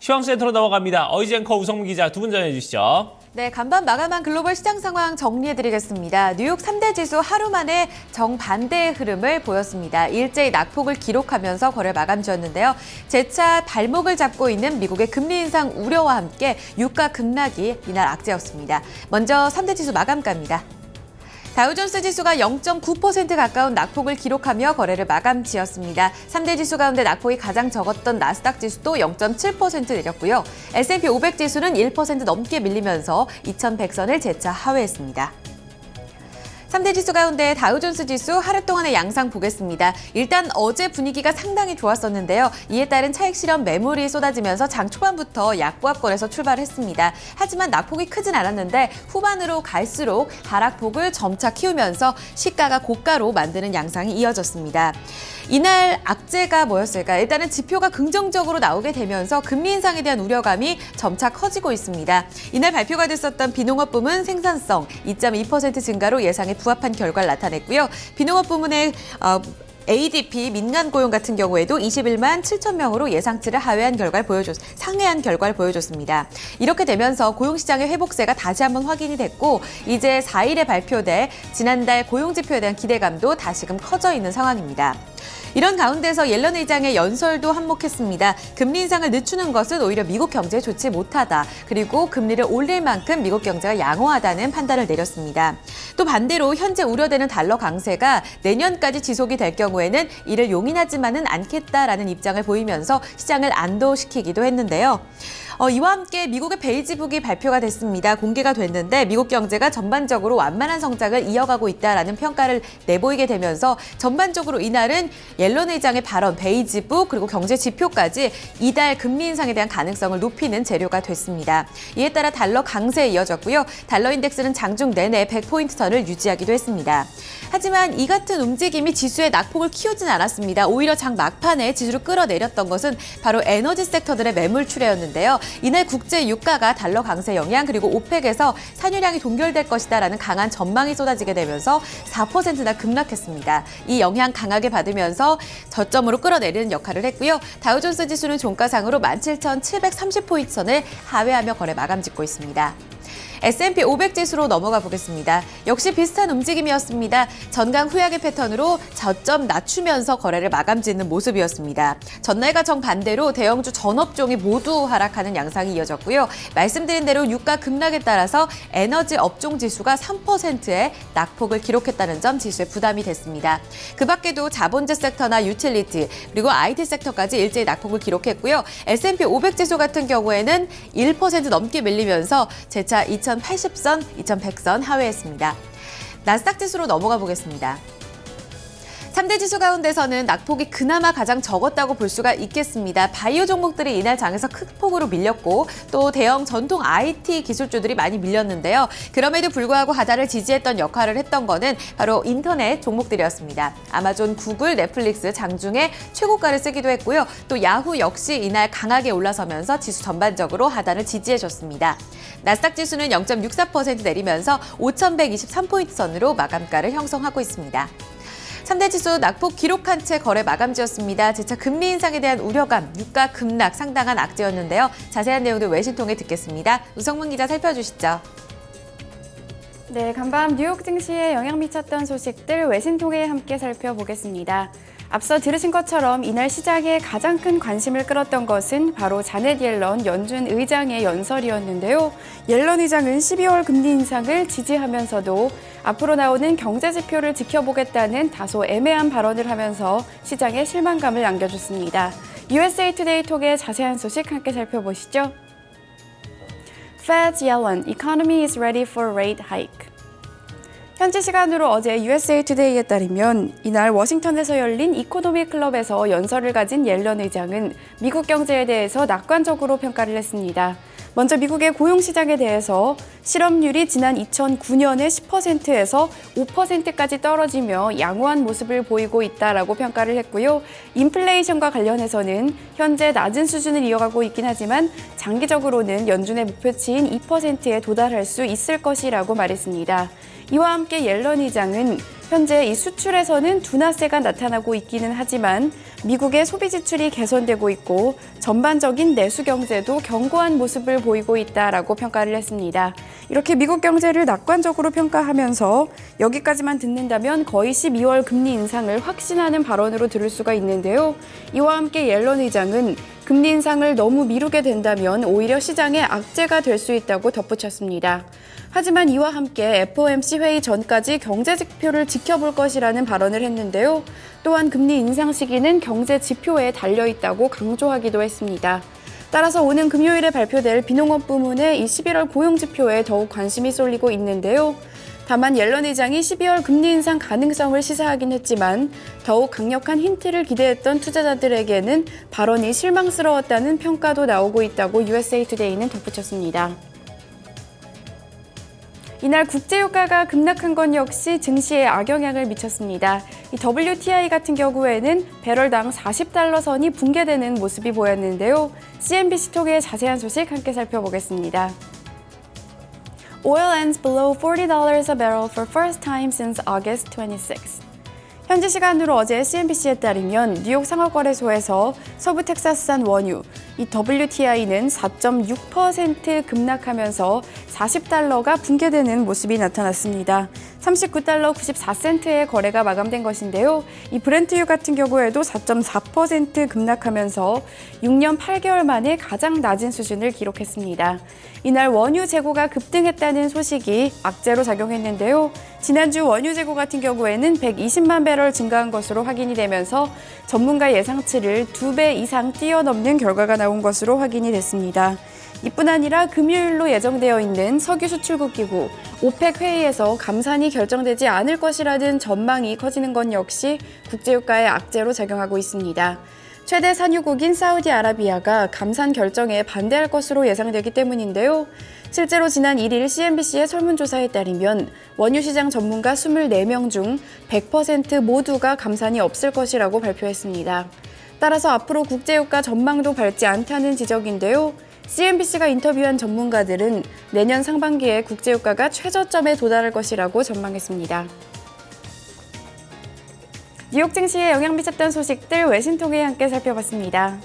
시황센터로 넘어갑니다. 어이지 앵커 우성문 기자 두 분 전해주시죠. 네, 간밤 마감한 글로벌 시장 상황 정리해드리겠습니다. 뉴욕 3대 지수 하루 만에 정반대의 흐름을 보였습니다. 일제히 낙폭을 기록하면서 거래 마감 지었는데요. 재차 발목을 잡고 있는 미국의 금리 인상 우려와 함께 유가 급락이 이날 악재였습니다. 먼저 3대 지수 마감가입니다. 다우존스 지수가 0.9% 가까운 낙폭을 기록하며 거래를 마감 지었습니다. 3대 지수 가운데 낙폭이 가장 적었던 나스닥 지수도 0.7% 내렸고요. S&P 500 지수는 1% 넘게 밀리면서 2100선을 재차 하회했습니다. 3대 지수 가운데 다우존스 지수 하루 동안의 양상 보겠습니다. 일단 어제 분위기가 상당히 좋았었는데요. 이에 따른 차익 실현 매물이 쏟아지면서 장 초반부터 약보합권에서 출발했습니다. 하지만 낙폭이 크진 않았는데 후반으로 갈수록 하락폭을 점차 키우면서 시가가 고가로 만드는 양상이 이어졌습니다. 이날 악재가 뭐였을까? 일단은 지표가 긍정적으로 나오게 되면서 금리 인상에 대한 우려감이 점차 커지고 있습니다. 이날 발표가 됐었던 비농업 부문 생산성 2.2% 증가로 예상에 부합한 결과를 나타냈고요. 비농업 부문의 ADP 민간 고용 같은 경우에도 21만 7천 명으로 예상치를 상회한 결과를 보여줬습니다. 이렇게 되면서 고용시장의 회복세가 다시 한번 확인이 됐고 이제 4일에 발표될 지난달 고용지표에 대한 기대감도 다시금 커져 있는 상황입니다. 이런 가운데서 옐런 의장의 연설도 한몫했습니다. 금리 인상을 늦추는 것은 오히려 미국 경제에 좋지 못하다. 그리고 금리를 올릴 만큼 미국 경제가 양호하다는 판단을 내렸습니다. 또 반대로 현재 우려되는 달러 강세가 내년까지 지속이 될 경우에는 이를 용인하지만은 않겠다라는 입장을 보이면서 시장을 안도시키기도 했는데요. 이와 함께 미국의 베이지북이 발표가 됐습니다. 공개가 됐는데 미국 경제가 전반적으로 완만한 성장을 이어가고 있다라는 평가를 내보이게 되면서 전반적으로 이날은 옐런 의장의 발언, 베이지북 그리고 경제 지표까지 이달 금리 인상에 대한 가능성을 높이는 재료가 됐습니다. 이에 따라 달러 강세에 이어졌고요. 달러 인덱스는 장중 내내 100포인트 선을 유지하기도 했습니다. 하지만 이 같은 움직임이 지수의 낙폭을 키우진 않았습니다. 오히려 장 막판에 지수를 끌어내렸던 것은 바로 에너지 섹터들의 매물 출회였는데요. 이날 국제 유가가 달러 강세 영향 그리고 오펙에서 산유량이 동결될 것이다라는 강한 전망이 쏟아지게 되면서 4%나 급락했습니다. 이 영향 강하게 받으면서 저점으로 끌어내리는 역할을 했고요. 다우존스 지수는 종가상으로 17,730포인트 선을 하회하며 거래 마감 짓고 있습니다. S&P 500 지수로 넘어가 보겠습니다. 역시 비슷한 움직임이었습니다. 전강 후약의 패턴으로 저점 낮추면서 거래를 마감 짓는 모습이었습니다. 전날과 정반대로 대형주 전업종이 모두 하락하는 양상이 이어졌고요. 말씀드린 대로 유가 급락에 따라서 에너지 업종 지수가 3%의 낙폭을 기록했다는 점 지수에 부담이 됐습니다. 그 밖에도 자본재 섹터나 유틸리티 그리고 IT 섹터까지 일제히 낙폭을 기록했고요. S&P 500 지수 같은 경우에는 1% 넘게 밀리면서 재차 2080선, 2100선 하회했습니다. 나스닥 지수로 넘어가 보겠습니다. 3대 지수 가운데서는 낙폭이 그나마 가장 적었다고 볼 수가 있겠습니다. 바이오 종목들이 이날 장에서 큰 폭으로 밀렸고 또 대형 전통 IT 기술주들이 많이 밀렸는데요. 그럼에도 불구하고 하단을 지지했던 역할을 했던 거는 바로 인터넷 종목들이었습니다. 아마존, 구글, 넷플릭스 장중에 최고가를 쓰기도 했고요. 또 야후 역시 이날 강하게 올라서면서 지수 전반적으로 하단을 지지해줬습니다. 나스닥 지수는 0.64% 내리면서 5,123포인트 선으로 마감가를 형성하고 있습니다. 3대 지수 낙폭 기록한 채 거래 마감지었습니다. 재차 금리 인상에 대한 우려감, 유가 급락 상당한 악재였는데요. 자세한 내용도 외신 통해 듣겠습니다. 우성문 기자 살펴주시죠. 네, 간밤 뉴욕 증시에 영향 미쳤던 소식들 외신 통해 함께 살펴보겠습니다. 앞서 들으신 것처럼 이날 시장에 가장 큰 관심을 끌었던 것은 바로 자넷 옐런 연준 의장의 연설이었는데요. 옐런 의장은 12월 금리 인상을 지지하면서도 앞으로 나오는 경제 지표를 지켜보겠다는 다소 애매한 발언을 하면서 시장에 실망감을 안겨줬습니다. USA Today 통해 자세한 소식 함께 살펴보시죠. Fed's Yellen, economy is ready for rate hike. 현지 시간으로 어제 USA Today에 따르면 이날 워싱턴에서 열린 이코노미 클럽에서 연설을 가진 옐런 의장은 미국 경제에 대해서 낙관적으로 평가를 했습니다. 먼저 미국의 고용시장에 대해서 실업률이 지난 2009년에 10%에서 5%까지 떨어지며 양호한 모습을 보이고 있다라고 평가를 했고요. 인플레이션과 관련해서는 현재 낮은 수준을 이어가고 있긴 하지만 장기적으로는 연준의 목표치인 2%에 도달할 수 있을 것이라고 말했습니다. 이와 함께 옐런 의장은 현재 이 수출에서는 둔화세가 나타나고 있기는 하지만 미국의 소비 지출이 개선되고 있고 전반적인 내수 경제도 견고한 모습을 보이고 있다라고 평가를 했습니다. 이렇게 미국 경제를 낙관적으로 평가하면서 여기까지만 듣는다면 거의 12월 금리 인상을 확신하는 발언으로 들을 수가 있는데요. 이와 함께 옐런 의장은 금리 인상을 너무 미루게 된다면 오히려 시장의 악재가 될 수 있다고 덧붙였습니다. 하지만 이와 함께 FOMC 회의 전까지 경제 지표를 지켜볼 것이라는 발언을 했는데요. 또한 금리 인상 시기는 경제 지표에 달려 있다고 강조하기도 했습니다. 따라서 오는 금요일에 발표될 비농업 부문의 이 11월 고용 지표에 더욱 관심이 쏠리고 있는데요. 다만 옐런 의장이 12월 금리 인상 가능성을 시사하긴 했지만 더욱 강력한 힌트를 기대했던 투자자들에게는 발언이 실망스러웠다는 평가도 나오고 있다고 USA 투데이는 덧붙였습니다. 이날 국제유가가 급락한 건 역시 증시에 악영향을 미쳤습니다. 이 WTI 같은 경우에는 배럴당 40달러 선이 붕괴되는 모습이 보였는데요. CNBC 통해 자세한 소식 함께 살펴보겠습니다. Oil ends below $40 a barrel for first time since August 26. 현지 시간으로 어제 CNBC에 따르면 뉴욕 상하거래소에서 서부 텍사스산 원유, 이 WTI는 4.6% 급락하면서 40달러가 붕괴되는 모습이 나타났습니다. 39달러 94센트의 거래가 마감된 것인데요. 이 브렌트유 같은 경우에도 4.4% 급락하면서 6년 8개월 만에 가장 낮은 수준을 기록했습니다. 이날 원유 재고가 급등했다는 소식이 악재로 작용했는데요. 지난주 원유 재고 같은 경우에는 120만 배럴 증가한 것으로 확인이 되면서 전문가 예상치를 2배 이상 뛰어넘는 결과가 나온 것으로 확인이 됐습니다. 이뿐 아니라 금요일로 예정되어 있는 석유 수출국 기구 오펙 회의에서 감산이 결정되지 않을 것이라는 전망이 커지는 건 역시 국제유가의 악재로 작용하고 있습니다. 최대 산유국인 사우디아라비아가 감산 결정에 반대할 것으로 예상되기 때문인데요. 실제로 지난 1일 CNBC의 설문조사에 따르면 원유 시장 전문가 24명 중 100% 모두가 감산이 없을 것이라고 발표했습니다. 따라서 앞으로 국제유가 전망도 밝지 않다는 지적인데요. CNBC가 인터뷰한 전문가들은 내년 상반기에 국제유가가 최저점에 도달할 것이라고 전망했습니다. 뉴욕 증시에 영향 미쳤던 소식들 외신 통해 함께 살펴봤습니다.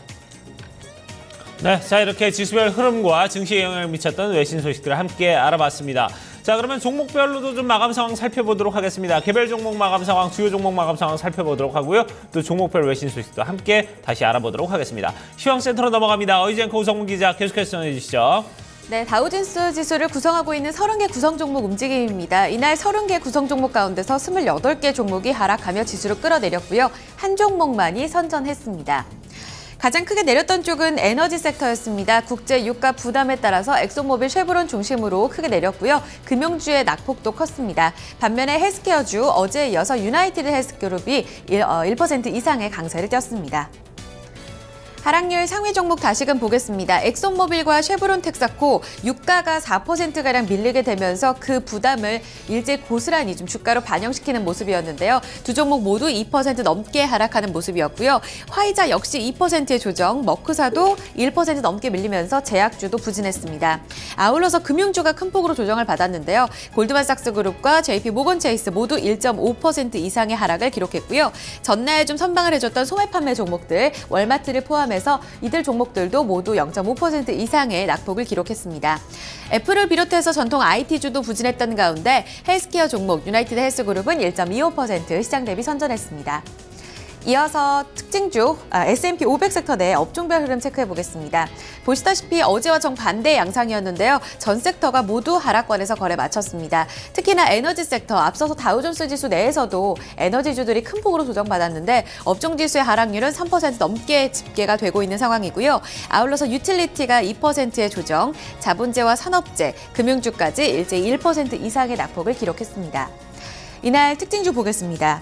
네, 자 이렇게 지수별 흐름과 증시에 영향을 미쳤던 외신 소식들을 함께 알아봤습니다. 자 그러면 종목별로도 좀 마감 상황 살펴보도록 하겠습니다. 개별 종목 마감 상황, 주요 종목 마감 상황 살펴보도록 하고요. 또 종목별 외신 소식도 함께 다시 알아보도록 하겠습니다. 시황센터로 넘어갑니다. 어이젠코 우성문 기자 계속해서 전해주시죠. 네, 다우존스 지수를 구성하고 있는 30개 구성 종목 움직임입니다. 이날 30개 구성 종목 가운데서 28개 종목이 하락하며 지수를 끌어내렸고요. 한 종목만이 선전했습니다. 가장 크게 내렸던 쪽은 에너지 섹터였습니다. 국제 유가 부담에 따라서 엑소모빌, 쉐브론 중심으로 크게 내렸고요. 금융주의 낙폭도 컸습니다. 반면에 헬스케어주 어제에 이어서 유나이티드 헬스그룹이 1% 이상의 강세를 띄었습니다. 하락률 상위 종목 다시금 보겠습니다. 엑손모빌과 쉐브론 텍사코 유가가 4%가량 밀리게 되면서 그 부담을 일제 고스란히 좀 주가로 반영시키는 모습이었는데요. 두 종목 모두 2% 넘게 하락하는 모습이었고요. 화이자 역시 2%의 조정, 머크사도 1% 넘게 밀리면서 제약주도 부진했습니다. 아울러서 금융주가 큰 폭으로 조정을 받았는데요. 골드만삭스 그룹과 JP 모건 체이스 모두 1.5% 이상의 하락을 기록했고요. 전날 좀 선방을 해줬던 소매 판매 종목들, 월마트를 포함해서 이들 종목들도 모두 0.5% 이상의 낙폭을 기록했습니다. 애플을 비롯해서 전통 IT주도 부진했던 가운데 헬스케어 종목 유나이티드 헬스그룹은 1.25% 시장 대비 선전했습니다. 이어서 특징주 S&P 500 섹터 내 업종별 흐름 체크해 보겠습니다. 보시다시피 어제와 정반대의 양상이었는데요. 전 섹터가 모두 하락권에서 거래 마쳤습니다. 특히나 에너지 섹터, 앞서서 다우존스 지수 내에서도 에너지주들이 큰 폭으로 조정받았는데 업종 지수의 하락률은 3% 넘게 집계가 되고 있는 상황이고요. 아울러서 유틸리티가 2%의 조정, 자본재와 산업재, 금융주까지 일제히 1% 이상의 낙폭을 기록했습니다. 이날 특징주 보겠습니다.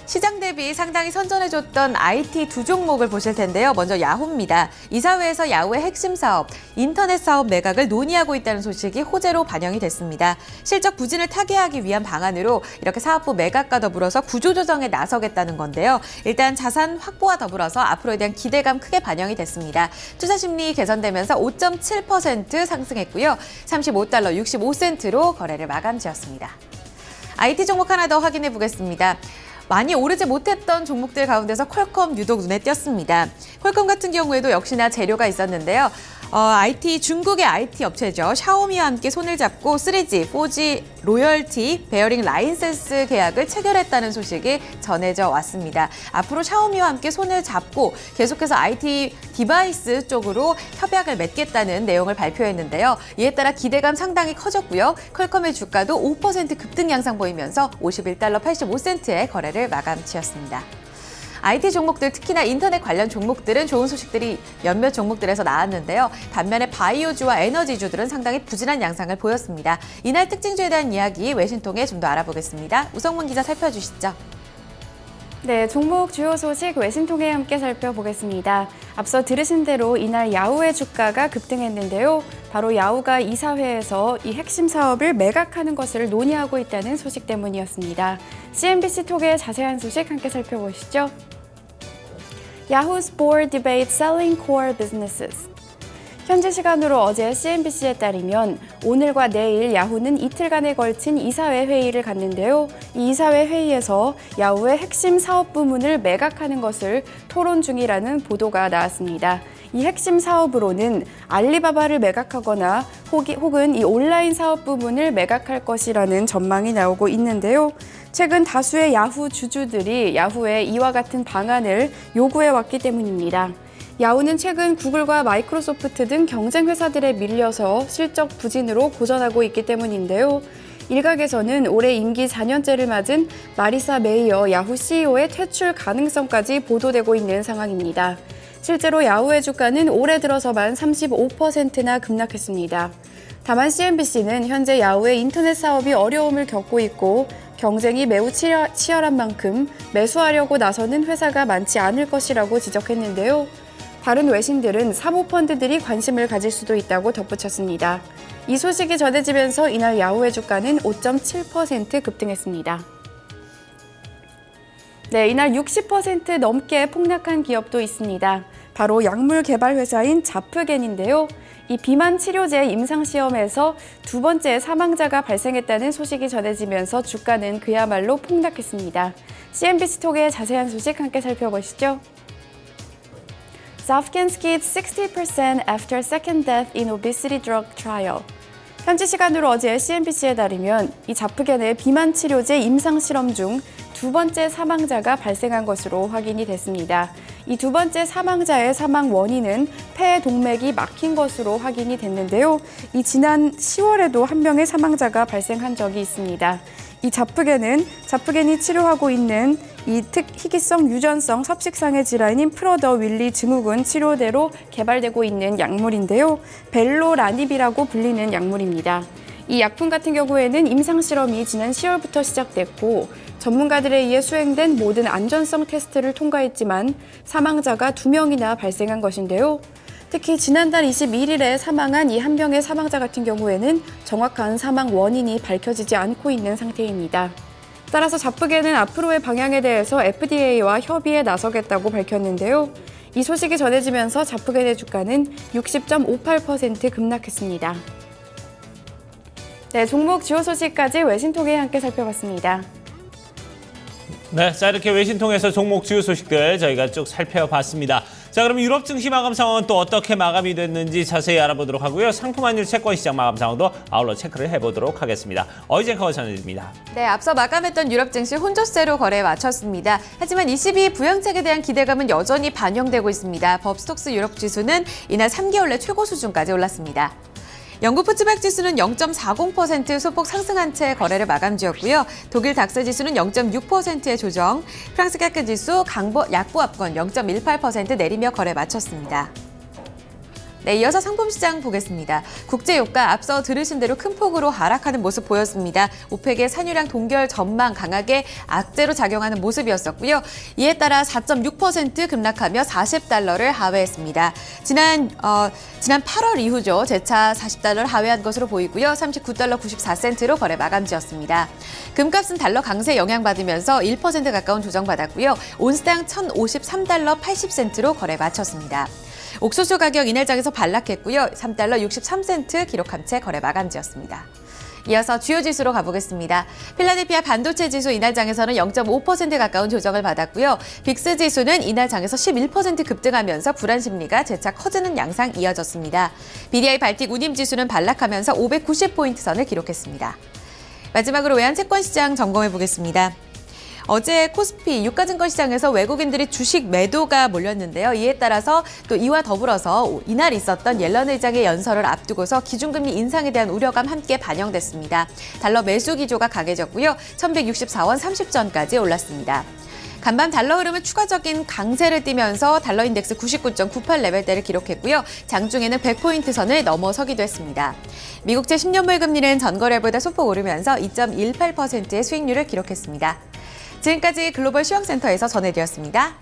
시장 대비 상당히 선전해줬던 IT 두 종목을 보실 텐데요. 먼저 야후입니다. 이사회에서 야후의 핵심 사업, 인터넷 사업 매각을 논의하고 있다는 소식이 호재로 반영이 됐습니다. 실적 부진을 타개하기 위한 방안으로 이렇게 사업부 매각과 더불어서 구조조정에 나서겠다는 건데요. 일단 자산 확보와 더불어서 앞으로에 대한 기대감 크게 반영이 됐습니다. 투자 심리 개선되면서 5.7% 상승했고요. $35.65로 거래를 마감 지었습니다. IT 종목 하나 더 확인해 보겠습니다. 많이 오르지 못했던 종목들 가운데서 퀄컴 유독 눈에 띄었습니다. 퀄컴 같은 경우에도 역시나 재료가 있었는데요. 중국의 IT 업체죠. 샤오미와 함께 손을 잡고 3G, 4G 로열티 베어링 라이센스 계약을 체결했다는 소식이 전해져 왔습니다. 앞으로 샤오미와 함께 손을 잡고 계속해서 IT 디바이스 쪽으로 협약을 맺겠다는 내용을 발표했는데요. 이에 따라 기대감 상당히 커졌고요. 퀄컴의 주가도 5% 급등 양상 보이면서 51달러 85센트의 거래를 마감치었습니다. IT 종목들, 특히나 인터넷 관련 종목들은 좋은 소식들이 몇몇 종목들에서 나왔는데요. 반면에 바이오주와 에너지주들은 상당히 부진한 양상을 보였습니다. 이날 특징주에 대한 이야기 외신통해 좀 더 알아보겠습니다. 우성문 기자 살펴주시죠. 네, 종목 주요 소식 외신통해 함께 살펴보겠습니다. 앞서 들으신 대로 이날 야후의 주가가 급등했는데요. 바로 야후가 이사회에서 이 핵심 사업을 매각하는 것을 논의하고 있다는 소식 때문이었습니다. CNBC 톡의 자세한 소식 함께 살펴보시죠. Yahoo's board debates selling core businesses. 현지 시간으로 어제 CNBC에 따르면 오늘과 내일 야후는 이틀간에 걸친 이사회 회의를 갖는데요. 이 이사회 회의에서 야후의 핵심 사업 부문을 매각하는 것을 토론 중이라는 보도가 나왔습니다. 이 핵심 사업으로는 알리바바를 매각하거나 혹은 이 온라인 사업 부문을 매각할 것이라는 전망이 나오고 있는데요. 최근 다수의 야후 주주들이 야후의 이와 같은 방안을 요구해 왔기 때문입니다. 야후는 최근 구글과 마이크로소프트 등 경쟁 회사들에 밀려서 실적 부진으로 고전하고 있기 때문인데요. 일각에서는 올해 임기 4년째를 맞은 마리사 메이어 야후 CEO의 퇴출 가능성까지 보도되고 있는 상황입니다. 실제로 야후의 주가는 올해 들어서만 35%나 급락했습니다. 다만 CNBC는 현재 야후의 인터넷 사업이 어려움을 겪고 있고 경쟁이 매우 치열한 만큼 매수하려고 나서는 회사가 많지 않을 것이라고 지적했는데요. 다른 외신들은 사모펀드들이 관심을 가질 수도 있다고 덧붙였습니다. 이 소식이 전해지면서 이날 야후의 주가는 5.7% 급등했습니다. 네, 이날 60% 넘게 폭락한 기업도 있습니다. 바로 약물 개발 회사인 자프겐인데요. 이 비만 치료제 임상시험에서 두 번째 사망자가 발생했다는 소식이 전해지면서 주가는 그야말로 폭락했습니다. CNBC 톡의 자세한 소식 함께 살펴보시죠. Zafgen skipped 60% after second death in obesity drug trial. 현지 시간으로 어제 CNBC에 따르면 이 자프겐의 비만 치료제 임상 실험 중 두 번째 사망자가 발생한 것으로 확인이 됐습니다. 이 두 번째 사망자의 사망 원인은 폐 동맥이 막힌 것으로 확인이 됐는데요. 이 지난 10월에도 한 명의 사망자가 발생한 적이 있습니다. 이 자프겐이 치료하고 있는 이 희귀성 유전성 섭식상의 질환인 프러더-윌리 증후군 치료대로 개발되고 있는 약물인데요. 벨로라닙이라고 불리는 약물입니다. 이 약품 같은 경우에는 임상실험이 지난 10월부터 시작됐고 전문가들에 의해 수행된 모든 안전성 테스트를 통과했지만 사망자가 2명이나 발생한 것인데요. 특히 지난달 21일에 사망한 이 한 명의 사망자 같은 경우에는 정확한 사망 원인이 밝혀지지 않고 있는 상태입니다. 따라서 자프겐은 앞으로의 방향에 대해서 FDA와 협의에 나서겠다고 밝혔는데요. 이 소식이 전해지면서 자프겐의 주가는 60.58% 급락했습니다. 네, 종목 주요 소식까지 외신통해 함께 살펴봤습니다. 네, 자 이렇게 외신통해서 종목 주요 소식들 저희가 쭉 살펴봤습니다. 자, 그럼 유럽 증시 마감 상황은 또 어떻게 마감이 됐는지 자세히 알아보도록 하고요. 상품 환율 채권 시장 마감 상황도 아울러 체크를 해보도록 하겠습니다. 어이젠커가 전해드립니다. 네, 앞서 마감했던 유럽 증시 혼조세로 거래에 마쳤습니다. 하지만 22 부양책에 대한 기대감은 여전히 반영되고 있습니다. 법스톡스 유럽 지수는 이날 3개월 내 최고 수준까지 올랐습니다. 영국 푸츠백 지수는 0.40% 소폭 상승한 채 거래를 마감지었고요. 독일 닥스 지수는 0.6%의 조정, 프랑스 카크 지수 약보합권 0.18% 내리며 거래 마쳤습니다. 네, 이어서 상품시장 보겠습니다. 국제유가 앞서 들으신 대로 큰 폭으로 하락하는 모습 보였습니다. 오펙의 산유량 동결 전망 강하게 악재로 작용하는 모습이었었고요. 이에 따라 4.6% 급락하며 40달러를 하회했습니다. 지난 8월 이후죠. 재차 40달러를 하회한 것으로 보이고요. 39달러 94센트로 거래 마감지었습니다. 금값은 달러 강세 영향받으면서 1% 가까운 조정받았고요. 온스당 1,053달러 80센트로 거래 마쳤습니다. 옥수수 가격 이날 장에서 반락했고요. 3달러 63센트 기록한 채 거래 마감지었습니다. 이어서 주요 지수로 가보겠습니다. 필라델피아 반도체 지수 이날 장에서는 0.5% 가까운 조정을 받았고요. 빅스 지수는 이날 장에서 11% 급등하면서 불안 심리가 재차 커지는 양상 이어졌습니다. BDI 발틱 운임 지수는 반락하면서 590포인트 선을 기록했습니다. 마지막으로 외환 채권 시장 점검해 보겠습니다. 어제 코스피 유가증권 시장에서 외국인들이 주식 매도가 몰렸는데요. 이에 따라서 또 이와 더불어서 이날 있었던 옐런 의장의 연설을 앞두고서 기준금리 인상에 대한 우려감 함께 반영됐습니다. 달러 매수 기조가 강해졌고요. 1164원 30전까지 올랐습니다. 간밤 달러 흐름은 추가적인 강세를 띠면서 달러 인덱스 99.98 레벨대를 기록했고요. 장중에는 100포인트 선을 넘어서기도 했습니다. 미국제 10년물 금리는 전거래보다 소폭 오르면서 2.18%의 수익률을 기록했습니다. 지금까지 글로벌 시황센터에서 전해드렸습니다.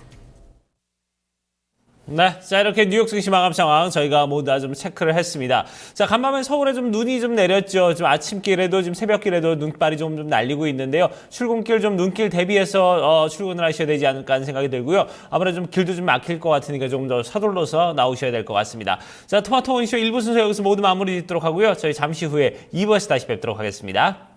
네, 자 이렇게 뉴욕 증시 마감 상황 저희가 모두 다 좀 체크를 했습니다. 자 간밤에 서울에 좀 눈이 좀 내렸죠. 좀 아침길에도 지금 새벽길에도 눈발이 좀 날리고 있는데요. 출근길 좀 눈길 대비해서 출근을 하셔야 되지 않을까 하는 생각이 들고요. 아무래도 좀 길도 좀 막힐 것 같으니까 좀 더 서둘러서 나오셔야 될 것 같습니다. 자 토마토 원쇼 1부 순서 여기서 모두 마무리 짓도록 하고요. 저희 잠시 후에 2부에서 다시 뵙도록 하겠습니다.